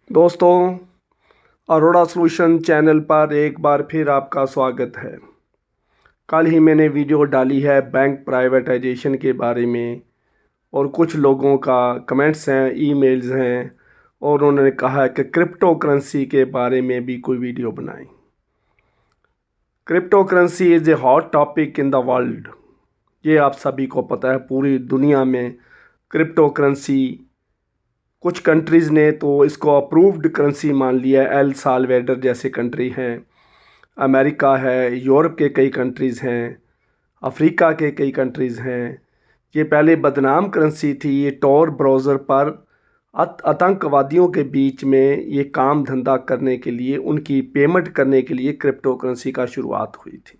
दोस्तों, Arora solution channel पर एक बार फिर आपका स्वागत है। कल ही मैंने वीडियो डाली है बैंक प्राइवेटाइजेशन के बारे में और कुछ लोगों का कमेंट्स हैं, ईमेल्स हैं और उन्होंने कहा है कि क्रिप्टो करेंसी के बारे में भी कोई वीडियो बनाएं। Crypto currency is a hot topic in the world. ये आप सभी को पता है, पूरी दुनिया में क्रिप्टो करेंसी कुछ कंट्रीज़ ने तो इसको अप्रूव्ड करेंसी मान लिया है। एल साल्वेडर जैसे कंट्री हैं, अमेरिका है, यूरोप के कई कंट्रीज़ हैं, अफ्रीका के कई कंट्रीज़ हैं। ये पहले बदनाम करेंसी थी। ये टॉर ब्राउज़र पर आतंकवादियों के बीच में ये काम धंधा करने के लिए, उनकी पेमेंट करने के लिए क्रिप्टो करेंसी का शुरुआत हुई थी।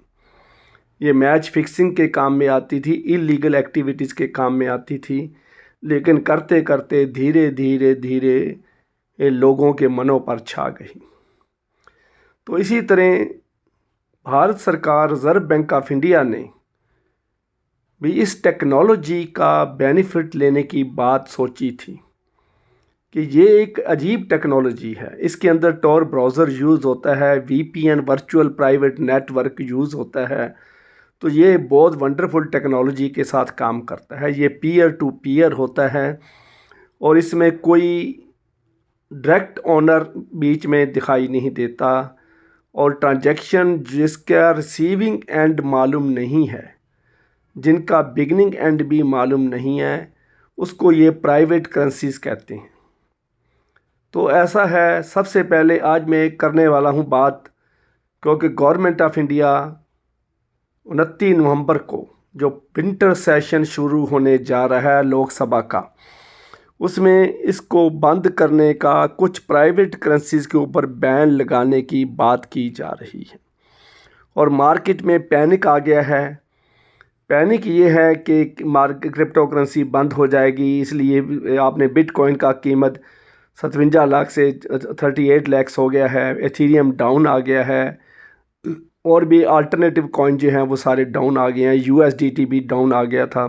ये मैच फिक्सिंग के काम में आती थी, इलीगल एक्टिविटीज़ के काम में आती थी, लेकिन करते करते धीरे धीरे धीरे ये लोगों के मनों पर छा गई। तो इसी तरह भारत सरकार, रिजर्व बैंक ऑफ इंडिया ने भी इस टेक्नोलॉजी का बेनिफिट लेने की बात सोची थी कि ये एक अजीब टेक्नोलॉजी है। इसके अंदर टॉर ब्राउज़र यूज़ होता है, VPN virtual private network use होता है। तो ये बहुत वंडरफुल टेक्नोलॉजी के साथ काम करता है। ये पीयर टू पीयर होता है और इसमें कोई डायरेक्ट ओनर बीच में दिखाई नहीं देता और ट्रांजैक्शन जिसका रिसीविंग एंड मालूम नहीं है, जिनका बिगनिंग एंड भी मालूम नहीं है, उसको ये प्राइवेट करेंसीज कहते हैं। तो ऐसा है, सबसे पहले आज मैं करने वाला हूँ बात, क्योंकि गवर्नमेंट ऑफ इंडिया 29 नवंबर को जो विंटर सेशन शुरू होने जा रहा है लोकसभा का, उसमें इसको बंद करने का, कुछ प्राइवेट करेंसीज के ऊपर बैन लगाने की बात की जा रही है और मार्केट में पैनिक आ गया है। पैनिक ये है कि मार्केट क्रिप्टो करेंसी बंद हो जाएगी, इसलिए आपने बिटकॉइन का कीमत 57 लाख से 38 लाख हो गया है, एथीरियम डाउन आ गया है और भी अल्टरनेटिव कॉइन जो हैं वो सारे डाउन आ गए हैं, यूएसडीटी भी डाउन आ गया था।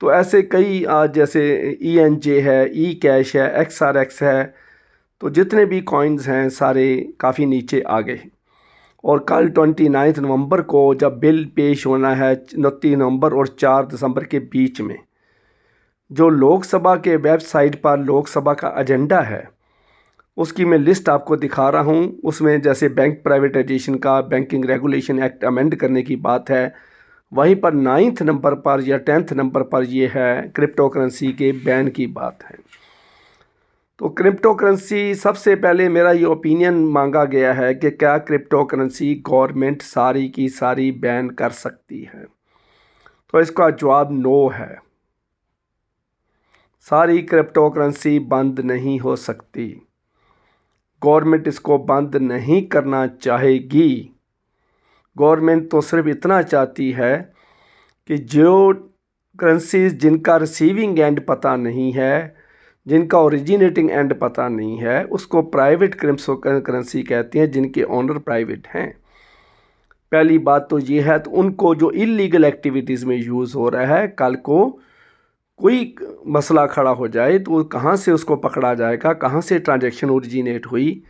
तो ऐसे कई आज जैसे ENJ है, ई कैश है, XRX है, तो जितने भी कॉइन्स हैं सारे काफ़ी नीचे आ गए। और कल 29 नवंबर को जब बिल पेश होना है, 29 नवंबर और 4 दिसंबर के बीच में, जो लोकसभा के वेबसाइट पर लोकसभा का एजेंडा है उसकी मैं लिस्ट आपको दिखा रहा हूँ। उसमें जैसे बैंक प्राइवेटाइजेशन का, बैंकिंग रेगुलेशन एक्ट अमेंड करने की बात है, वहीं पर 9th नंबर पर या 10th नंबर पर ये है क्रिप्टो करेंसी के बैन की बात है। तो क्रिप्टो करेंसी, सबसे पहले मेरा ये ओपिनियन मांगा गया है कि क्या क्रिप्टो करेंसी गवर्नमेंट सारी की सारी बैन कर सकती है? तो इसका जवाब नो है। सारी क्रिप्टो करेंसी बंद नहीं हो सकती। गवर्नमेंट इसको बंद नहीं करना चाहेगी। गवर्नमेंट तो सिर्फ इतना चाहती है कि जो करेंसीज जिनका रिसीविंग एंड पता नहीं है, जिनका ओरिजिनेटिंग एंड पता नहीं है, उसको प्राइवेट करेंसी कहते हैं, जिनके ओनर प्राइवेट हैं। पहली बात तो ये है, तो उनको जो इलीगल एक्टिविटीज़ में यूज़ हो रहा है, कल को कोई मसला खड़ा हो जाए तो कहाँ से उसको पकड़ा जाएगा, कहाँ से ट्रांजैक्शन ओरिजिनेट हुई,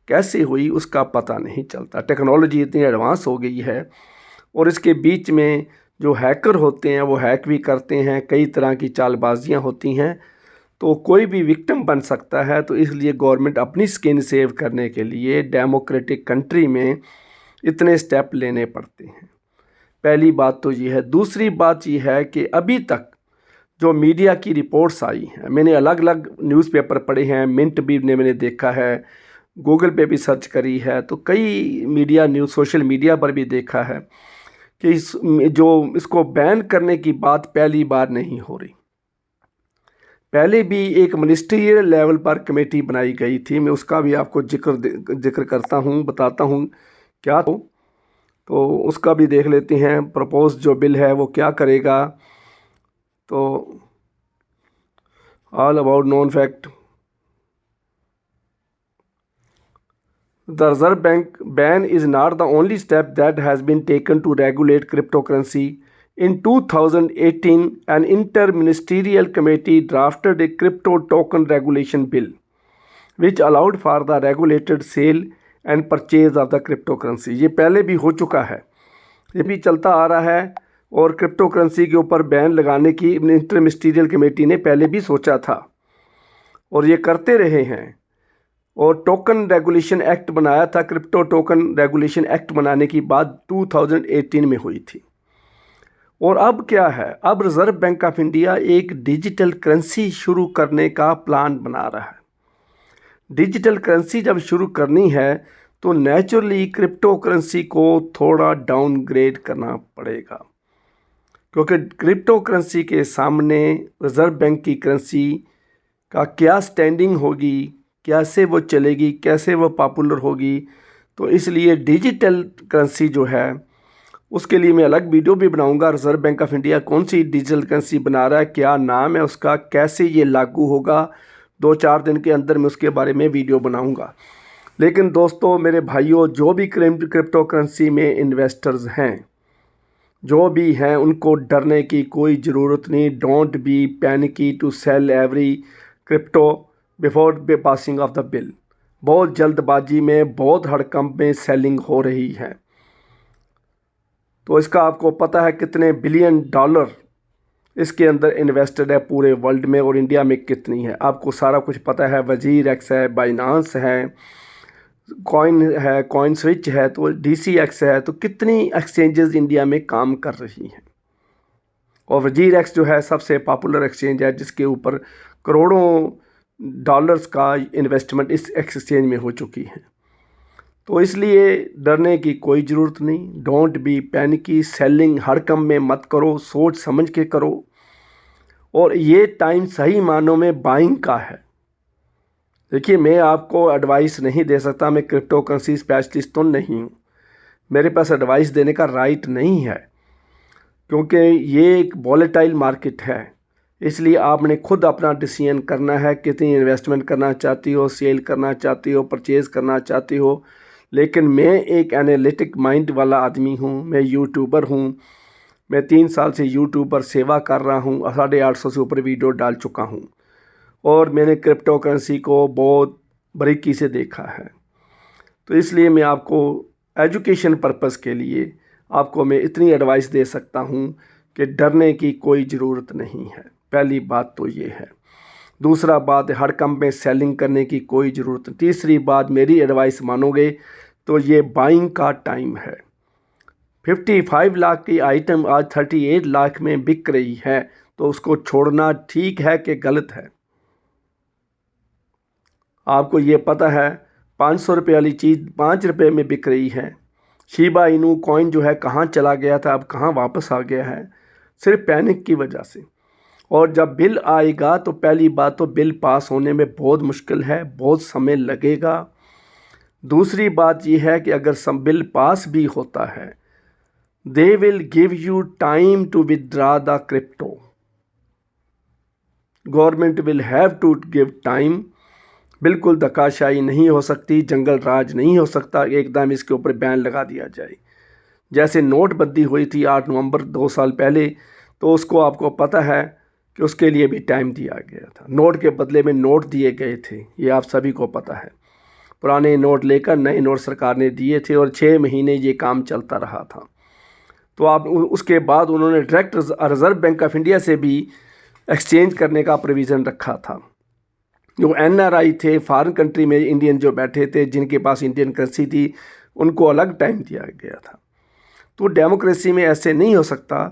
कैसे हुई, उसका पता नहीं चलता। टेक्नोलॉजी इतनी एडवांस हो गई है और इसके बीच में जो हैकर होते हैं वो हैक भी करते हैं, कई तरह की चालबाजियां होती हैं, तो कोई भी विक्टिम बन सकता है। तो इसलिए गवर्नमेंट अपनी स्किन सेव करने के लिए डेमोक्रेटिक कंट्री में इतने स्टेप लेने पड़ते हैं। पहली बात तो ये है। दूसरी बात ये है कि अभी तक जो मीडिया की रिपोर्ट्स आई हैं, मैंने अलग अलग न्यूज़पेपर पढ़े हैं, मिंट भी ने मैंने देखा है, गूगल पे भी सर्च करी है, तो कई मीडिया न्यूज़, सोशल मीडिया पर भी देखा है कि इसको बैन करने की बात पहली बार नहीं हो रही। पहले भी एक मिनिस्ट्रियल लेवल पर कमेटी बनाई गई थी, मैं उसका भी आपको जिक्र करता हूँ, बताता हूँ क्या। तो उसका भी देख लेते हैं, प्रपोज जो बिल है वो क्या करेगा। तो all about non fact, the Reserve Bank ban is not the only step that has been taken to regulate cryptocurrency. In 2018, an interministerial committee drafted a crypto token regulation bill, which allowed for the regulated sale and purchase of the crypto currency. ये पहले भी हो चुका है, ये भी चलता आ रहा है और क्रिप्टो करेंसी के ऊपर बैन लगाने की इंटर मिनिस्ट्रियल कमेटी ने पहले भी सोचा था और ये करते रहे हैं। और टोकन रेगुलेशन एक्ट बनाया था, क्रिप्टो टोकन रेगुलेशन एक्ट बनाने की बात 2018 में हुई थी। और अब क्या है, अब रिज़र्व बैंक ऑफ इंडिया एक डिजिटल करेंसी शुरू करने का प्लान बना रहा है। डिजिटल करेंसी जब शुरू करनी है तो नेचुरली क्रिप्टो करेंसी को थोड़ा डाउनग्रेड करना पड़ेगा, क्योंकि क्रिप्टो करेंसी के सामने रिज़र्व बैंक की करेंसी का क्या स्टैंडिंग होगी, कैसे वो चलेगी, कैसे वो पॉपुलर होगी। तो इसलिए डिजिटल करेंसी जो है उसके लिए मैं अलग वीडियो भी बनाऊंगा। रिज़र्व बैंक ऑफ इंडिया कौन सी डिजिटल करेंसी बना रहा है, क्या नाम है उसका, कैसे ये लागू होगा, 2-4 दिन के अंदर मैं उसके बारे में वीडियो बनाऊंगा। लेकिन दोस्तों, मेरे भाइयों, जो भी क्रिप्टो करेंसी में इन्वेस्टर्स हैं, जो भी हैं, उनको डरने की कोई ज़रूरत नहीं। Don't be panicky to sell every crypto before passing of the bill. बहुत जल्दबाजी में, बहुत हड़कंप में सेलिंग हो रही है। तो इसका आपको पता है कितने बिलियन डॉलर इसके अंदर इन्वेस्टेड है पूरे वर्ल्ड में, और इंडिया में कितनी है आपको सारा कुछ पता है। वजीर एक्स है, बाइनांस है, कॉइन है, कॉइन स्विच है, तो DCX है, तो कितनी एक्सचेंजेस इंडिया में काम कर रही हैं। और वजीर एक्स जो है सबसे पॉपुलर एक्सचेंज है, जिसके ऊपर करोड़ों डॉलर्स का इन्वेस्टमेंट इस एक्सचेंज में हो चुकी है। तो इसलिए डरने की कोई ज़रूरत नहीं। डोंट बी पैनिकी, सेलिंग हड़कंप में मत करो, सोच समझ के करो। और ये टाइम सही मानों में बाइंग का है। देखिए, मैं आपको एडवाइस नहीं दे सकता, मैं क्रिप्टो करेंसी स्पेशलिस्ट तो नहीं हूँ, मेरे पास एडवाइस देने का राइट नहीं है, क्योंकि ये एक वॉलेटाइल मार्केट है। इसलिए आपने खुद अपना डिसीजन करना है, कितनी इन्वेस्टमेंट करना चाहती हो, सेल करना चाहती हो, परचेज़ करना चाहती हो। लेकिन मैं एक एनालिटिक माइंड वाला आदमी हूँ, मैं यूट्यूबर हूँ, मैं 3 साल से यूट्यूब पर सेवा कर रहा हूँ, 850 से ऊपर वीडियो डाल चुका हूँ, और मैंने क्रिप्टो करेंसी को बहुत बारीकी से देखा है। तो इसलिए मैं आपको एजुकेशन पर्पस के लिए आपको मैं इतनी एडवाइस दे सकता हूँ कि डरने की कोई ज़रूरत नहीं है। पहली बात तो ये है। दूसरा बात, हड़कंप में सेलिंग करने की कोई ज़रूरत नहीं। तीसरी बात, मेरी एडवाइस मानोगे तो ये बाइंग का टाइम है। 55 लाख की आइटम आज 38 लाख में बिक रही है, तो उसको छोड़ना ठीक है कि गलत है? आपको ये पता है 500 रुपये वाली चीज़ 5 रुपये में बिक रही है। शिबा इनू कॉइन जो है कहाँ चला गया था, अब कहाँ वापस आ गया है, सिर्फ पैनिक की वजह से। और जब बिल आएगा तो पहली बात तो बिल पास होने में बहुत मुश्किल है, बहुत समय लगेगा। दूसरी बात यह है कि अगर बिल पास भी होता है, they will give you time to withdraw the crypto. Government will have to give time. बिल्कुल धक्काशाही नहीं हो सकती, जंगल राज नहीं हो सकता, एकदम इसके ऊपर बैन लगा दिया जाए। जैसे नोटबंदी हुई थी 8 नवंबर 2 साल पहले, तो उसको आपको पता है कि उसके लिए भी टाइम दिया गया था। नोट के बदले में नोट दिए गए थे, ये आप सभी को पता है। पुराने नोट लेकर नए नोट सरकार ने दिए थे और 6 महीने ये काम चलता रहा था। तो आप उसके बाद उन्होंने direct reserve bank of India से भी एक्सचेंज करने का प्रोविज़न रखा था। जो NRI थे, फॉरेन कंट्री में इंडियन जो बैठे थे, जिनके पास इंडियन करेंसी थी, उनको अलग टाइम दिया गया था। तो डेमोक्रेसी में ऐसे नहीं हो सकता।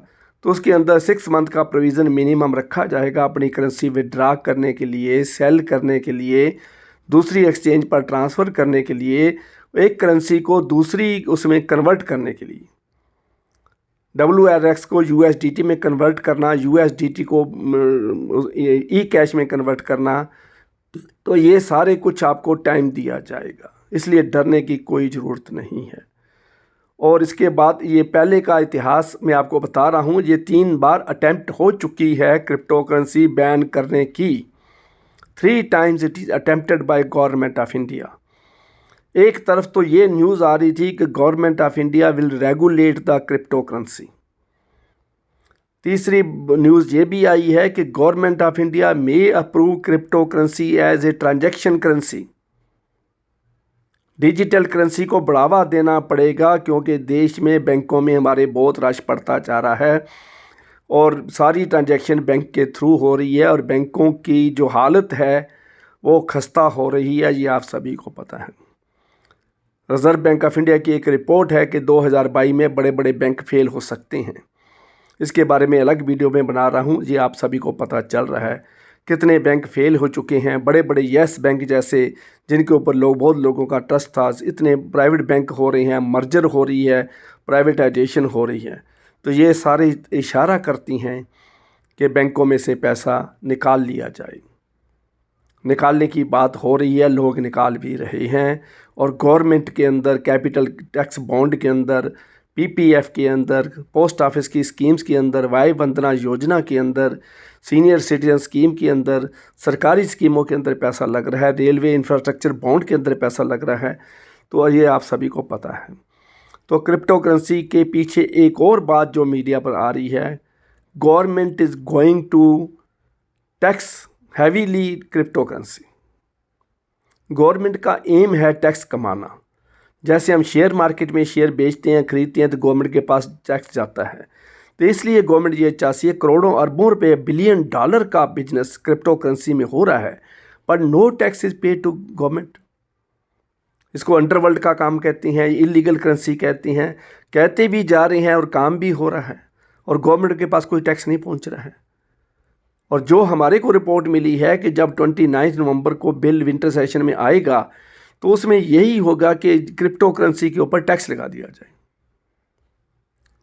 तो उसके अंदर 6 मंथ का प्रोविज़न मिनिमम रखा जाएगा अपनी करेंसी विड्रा करने के लिए, सेल करने के लिए, दूसरी एक्सचेंज पर ट्रांसफ़र करने के लिए, एक करेंसी को दूसरी उसमें कन्वर्ट करने के लिए। WRX को USDT में कन्वर्ट करना, USDT को E-कैश में कन्वर्ट करना, तो ये सारे कुछ आपको टाइम दिया जाएगा। इसलिए डरने की कोई ज़रूरत नहीं है। और इसके बाद ये पहले का इतिहास मैं आपको बता रहा हूँ, ये 3 बार अटेम्प्ट हो चुकी है क्रिप्टो करेंसी बैन करने की। 3 times it is attempted by government of India. एक तरफ तो ये न्यूज़ आ रही थी कि government of India will regulate the crypto currency. तीसरी न्यूज़ ये भी आई है कि government of India may approve crypto currency as a transaction currency digital currency को बढ़ावा देना पड़ेगा क्योंकि देश में बैंकों में हमारे बहुत रश पड़ता जा रहा है और सारी ट्रांजैक्शन बैंक के थ्रू हो रही है और बैंकों की जो हालत है वो खस्ता हो रही है, ये आप सभी को पता है। रिज़र्व बैंक ऑफ इंडिया की एक रिपोर्ट है कि 2022 में बड़े बड़े बैंक फेल हो सकते हैं। इसके बारे में अलग वीडियो में बना रहा हूँ, ये आप सभी को पता चल रहा है कितने बैंक फेल हो चुके हैं। बड़े बड़े येस बैंक जैसे जिनके ऊपर बहुत लोगों का ट्रस्ट था, इतने प्राइवेट बैंक हो रहे हैं, मर्जर हो रही है, प्राइवेटाइजेशन हो रही है। तो ये सारे इशारा करती हैं कि बैंकों में से पैसा निकाल लिया जाए। निकालने की बात हो रही है, लोग निकाल भी रहे हैं और गवर्नमेंट के अंदर कैपिटल टैक्स बॉन्ड के अंदर, पीपीएफ के अंदर, पोस्ट ऑफिस की स्कीम्स के अंदर, वाई वंदना योजना के अंदर, सीनियर सिटीजन स्कीम के अंदर, सरकारी स्कीमों के अंदर पैसा लग रहा है, रेलवे इंफ्रास्ट्रक्चर बॉन्ड के अंदर पैसा लग रहा है। तो ये आप सभी को पता है। तो क्रिप्टो करेंसी के पीछे एक और बात जो मीडिया पर आ रही है, government is going to tax heavily crypto currency. Government का एम है टैक्स कमाना। जैसे हम शेयर मार्केट में शेयर बेचते हैं, खरीदते हैं, तो गवर्नमेंट के पास टैक्स जाता है। तो इसलिए गवर्नमेंट ये चाहती है, करोड़ों अरबों रुपए, बिलियन डॉलर का बिजनेस क्रिप्टो करेंसी में हो रहा है, पर no tax is paid to government. इसको अंडरवर्ल्ड का काम कहते हैं, इलीगल करेंसी कहते हैं, कहते भी जा रहे हैं और काम भी हो रहा है और गवर्नमेंट के पास कोई टैक्स नहीं पहुंच रहा है। और जो हमारे को रिपोर्ट मिली है कि जब 29 नवंबर को बिल विंटर सेशन में आएगा तो उसमें यही होगा कि क्रिप्टो करेंसी के ऊपर टैक्स लगा दिया जाए,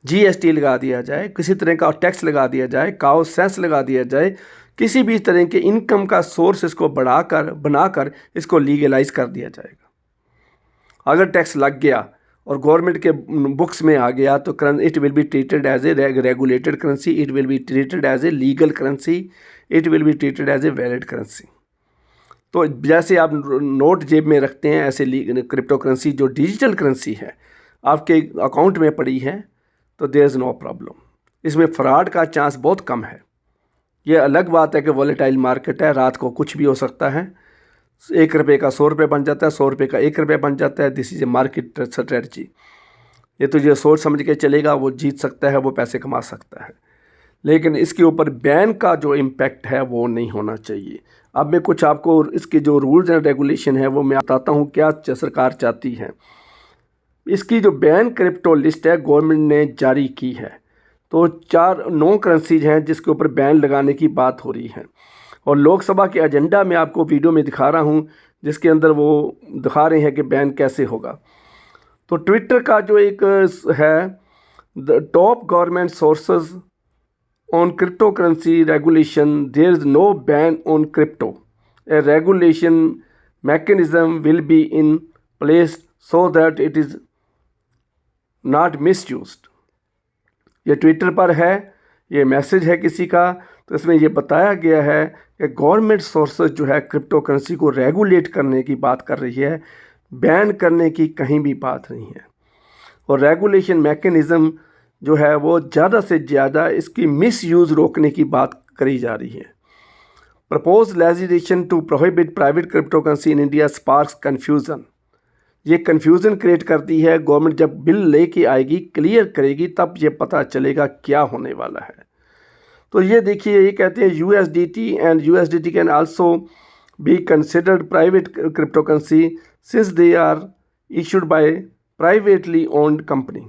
जीएसटी लगा दिया जाए, किसी तरह का टैक्स लगा दिया जाए, काउ सेस लगा दिया जाए, किसी भी तरह के इनकम का सोर्स इसको बनाकर इसको लीगलाइज कर दिया जाएगा। अगर टैक्स लग गया और गवर्नमेंट के बुक्स में आ गया तो it will be treated as a regulated currency, it will be treated as a legal currency, it will be treated as a valid currency. तो जैसे आप नोट जेब में रखते हैं, ऐसे क्रिप्टो करेंसी जो डिजिटल करेंसी है आपके अकाउंट में पड़ी है तो देयर इज़ नो प्रॉब्लम। इसमें फ्रॉड का चांस बहुत कम है। ये अलग बात है कि वॉलेटाइल मार्केट है, रात को कुछ भी हो सकता है। 1 रुपये का 100 रुपये बन जाता है, 100 रुपये का 1 रुपये बन जाता है। This is a market strategy. ये तो जो सोच समझ के चलेगा वो जीत सकता है, वो पैसे कमा सकता है, लेकिन इसके ऊपर बैन का जो इम्पैक्ट है वो नहीं होना चाहिए। अब मैं कुछ आपको इसके जो रूल्स एंड रेगुलेशन है वो मैं बताता हूँ क्या सरकार चाहती है। इसकी जो बैन क्रिप्टो लिस्ट है गवर्नमेंट ने जारी की है, तो 9 करेंसीज हैं जिसके ऊपर बैन लगाने की बात हो रही है और लोकसभा के एजेंडा में आपको वीडियो में दिखा रहा हूँ जिसके अंदर वो दिखा रहे हैं कि बैन कैसे होगा। तो ट्विटर का जो एक है, the top government sources on crypto currency regulation, there is no ban on crypto, a regulation mechanism will be in place so that it is not misused। ये ट्विटर पर है, ये मैसेज है किसी का, तो इसमें ये बताया गया है कि गवर्नमेंट सोर्सेज जो है क्रिप्टो करेंसी को रेगुलेट करने की बात कर रही है, बैन करने की कहीं भी बात नहीं है। और रेगुलेशन मैकेनिज़्म जो है वो ज़्यादा से ज़्यादा इसकी मिसयूज़ रोकने की बात करी जा रही है। Propose legislation to prohibit private crypto currency in India sparks confusion. ये कन्फ्यूज़न क्रिएट करती है। गवर्नमेंट जब बिल लेके आएगी, क्लियर करेगी, तब ये पता चलेगा क्या होने वाला है। तो ये देखिए, ये कहते हैं USDT and USDT can also be considered private crypto currency since they are issued by privately owned company.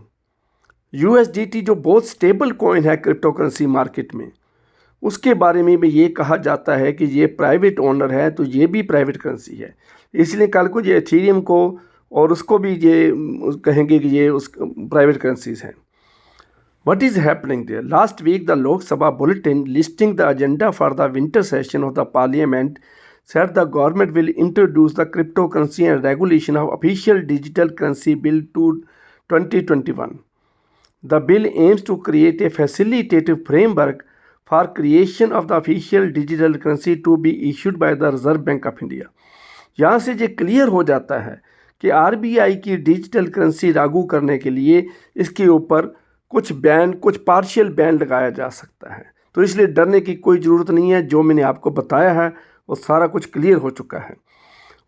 USDT जो बहुत स्टेबल कॉइन है क्रिप्टो करेंसी मार्केट में, उसके बारे में भी ये कहा जाता है कि ये प्राइवेट ओनर है, तो ये भी प्राइवेट करेंसी है। इसलिए कल को ये एथेरियम को और उसको भी ये कहेंगे कि ये उस प्राइवेट करेंसीज हैं। What is happening there? Last week, the Lok Sabha bulletin listing the agenda for the winter session of the parliament said the government will introduce the cryptocurrency and regulation of official digital currency bill to 2021. The bill aims to create a facilitative framework for creation of the official digital currency to be issued by the Reserve Bank of India. यहाँ से ये clear हो जाता है कि RBI की digital currency लागू करने के लिए इसके ऊपर कुछ बैन, कुछ पार्शियल बैन लगाया जा सकता है। तो इसलिए डरने की कोई ज़रूरत नहीं है। जो मैंने आपको बताया है वो सारा कुछ क्लियर हो चुका है।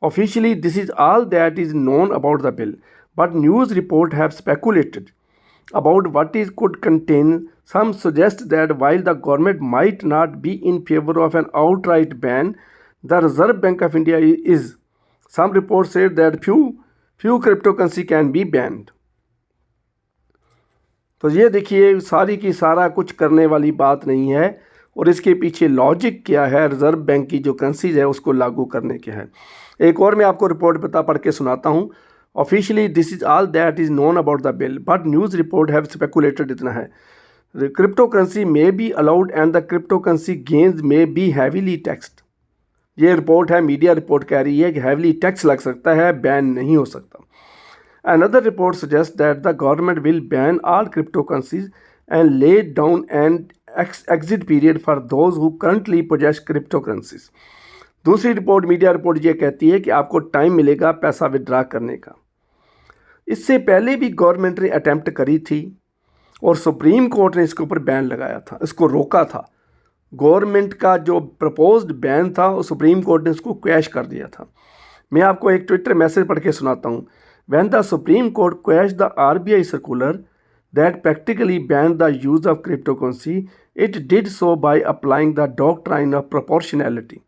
Officially, this is all that is known about the bill, but news reports have speculated about what it could contain. Some suggest that while the government might not be in favor of an outright ban, the Reserve Bank of India is. Some reports say that few cryptocurrency can be banned. तो ये देखिए सारी की सारा कुछ करने वाली बात नहीं है और इसके पीछे लॉजिक क्या है, रिजर्व बैंक की जो करेंसीज है उसको लागू करने के है। एक और मैं आपको रिपोर्ट पढ़ के सुनाता हूँ। Officially this is all that is known about the bill but news report have speculated, इतना है। Crypto currency may be allowed and the crypto currency gains may be heavily taxed. ये रिपोर्ट है, media report कह रही है कि heavily tax लग सकता है, बैन नहीं हो सकता। Another report suggests that the government will ban all cryptocurrencies and lay down an exit period for those who currently possess cryptocurrencies. दूसरी रिपोर्ट, मीडिया रिपोर्ट ये कहती है कि आपको टाइम मिलेगा पैसा विड्रा करने का। इससे पहले भी गवर्नमेंट ने अटैम्प्ट करी थी और सुप्रीम कोर्ट ने इसके ऊपर बैन लगाया था, इसको रोका था। गवर्नमेंट का जो प्रपोज्ड बैन था वो सुप्रीम कोर्ट ने उसको क्वैश कर दिया था। मैं आपको एक ट्विटर मैसेज पढ़ के सुनाता हूँ। When the Supreme Court quashed the RBI circular that practically banned the use of cryptocurrency, it did so by applying the doctrine of proportionality.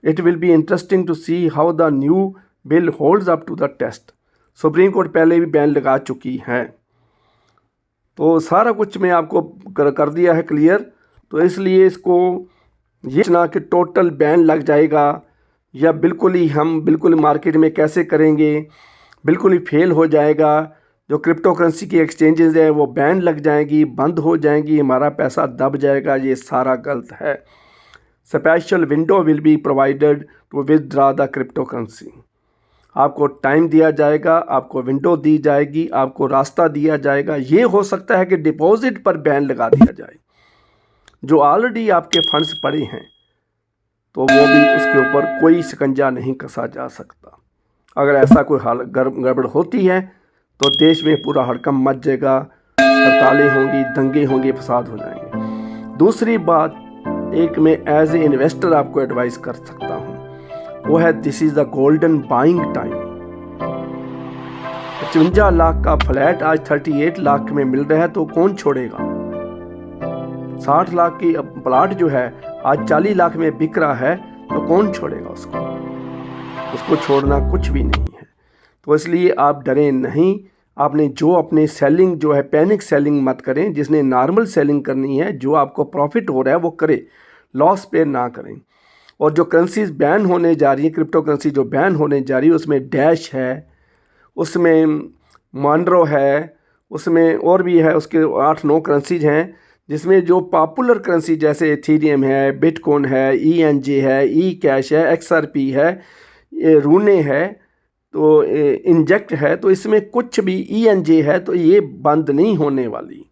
It will be interesting to see how the new bill holds up to the test. Supreme court पहले भी ban लगा चुकी है, तो सारा कुछ मैं आपको कर दिया है क्लियर। तो इसलिए इसको ये ना कि टोटल बैन लग जाएगा या बिल्कुल मार्केट में कैसे करेंगे, बिल्कुल ही फेल हो जाएगा। जो क्रिप्टो करेंसी की एक्सचेंजेस हैं वो बैन लग जाएंगी, बंद हो जाएंगी, हमारा पैसा दब जाएगा, ये सारा गलत है। Special window will be provided to withdraw the crypto currency. आपको टाइम दिया जाएगा, आपको विंडो दी जाएगी, आपको रास्ता दिया जाएगा। ये हो सकता है कि डिपॉजिट पर बैन लगा दिया जाए, जो ऑलरेडी आपके फंड्स पड़े हैं तो वो भी उसके ऊपर कोई शिकंजा नहीं कसा जा सकता। अगर ऐसा कोई गड़बड़ होती है तो देश में पूरा हड़कंप मच जाएगा, हड़तालें होंगी, दंगे होंगे, फसाद हो जाएंगे। दूसरी बात, एक मैं एज ए इन्वेस्टर आपको एडवाइस कर सकता हूँ, वो है this is the golden buying time. 55 lakh का फ्लैट आज 38 लाख में मिल रहा है तो कौन छोड़ेगा। 60 लाख की प्लाट जो है आज 40 लाख में बिक रहा है तो कौन छोड़ेगा उसको छोड़ना कुछ भी नहीं है। तो इसलिए आप डरें नहीं। आपने जो अपने सेलिंग जो है पैनिक सेलिंग मत करें, जिसने नॉर्मल सेलिंग करनी है, जो आपको प्रॉफिट हो रहा है वो करे, लॉस पे ना करें। और जो करेंसीज बैन होने जा रही है, क्रिप्टो करेंसी जो बैन होने जा रही है, उसमें डैश है, उसमें मॉन्ड्रो है, उसमें और भी है, उसके 8-9 करेंसीज हैं, जिसमें जो पॉपुलर करेंसी जैसे एथेरियम है, बिटकॉइन है, ENJ है, ई-कैश है, XRP है, रूने है, तो इंजेक्ट है, तो इसमें कुछ भी ENJ है तो ये बंद नहीं होने वाली।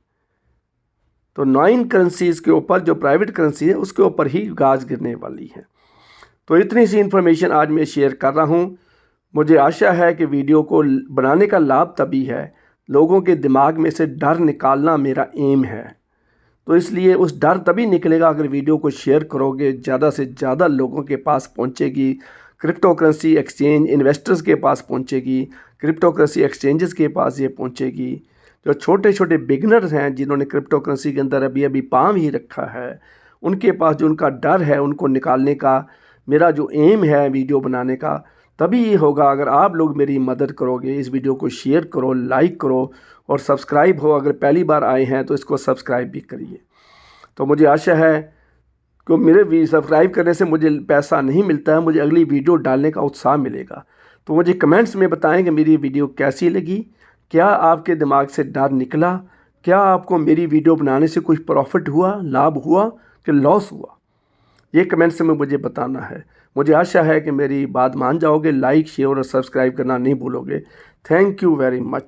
तो 9 करेंसीज़ के ऊपर जो प्राइवेट करेंसी है उसके ऊपर ही गाज गिरने वाली है। तो इतनी सी इन्फॉर्मेशन आज मैं शेयर कर रहा हूँ। मुझे आशा है कि वीडियो को बनाने का लाभ तभी है, लोगों के दिमाग में से डर निकालना मेरा एम है। तो इसलिए उस डर तभी निकलेगा अगर वीडियो को शेयर करोगे, ज़्यादा से ज़्यादा लोगों के पास पहुँचेगी, क्रिप्टो करेंसी एक्सचेंज इन्वेस्टर्स के पास पहुँचेगी, क्रिप्टो करेंसी एक्सचेंजेस के पास ये पहुँचेगी। जो छोटे छोटे बिगनर्स हैं जिन्होंने क्रिप्टो करेंसी के अंदर अभी पाँव ही रखा है, उनके पास जो उनका डर है उनको निकालने का मेरा जो एम है वीडियो बनाने का, तभी ये होगा अगर आप लोग मेरी मदद करोगे। इस वीडियो को शेयर करो, लाइक करो और सब्सक्राइब हो, अगर पहली बार आए हैं तो इसको सब्सक्राइब भी करिए। तो मुझे आशा है कि मेरे सब्सक्राइब करने से मुझे पैसा नहीं मिलता है, मुझे अगली वीडियो डालने का उत्साह मिलेगा। तो मुझे कमेंट्स में बताएं कि मेरी वीडियो कैसी लगी, क्या आपके दिमाग से डर निकला, क्या आपको मेरी वीडियो बनाने से कुछ प्रॉफिट हुआ, लाभ हुआ कि लॉस हुआ। ये कमेंट्स में मुझे बताना है। मुझे आशा है कि मेरी बात मान जाओगे, लाइक शेयर और सब्सक्राइब करना नहीं भूलोगे। Thank you very much.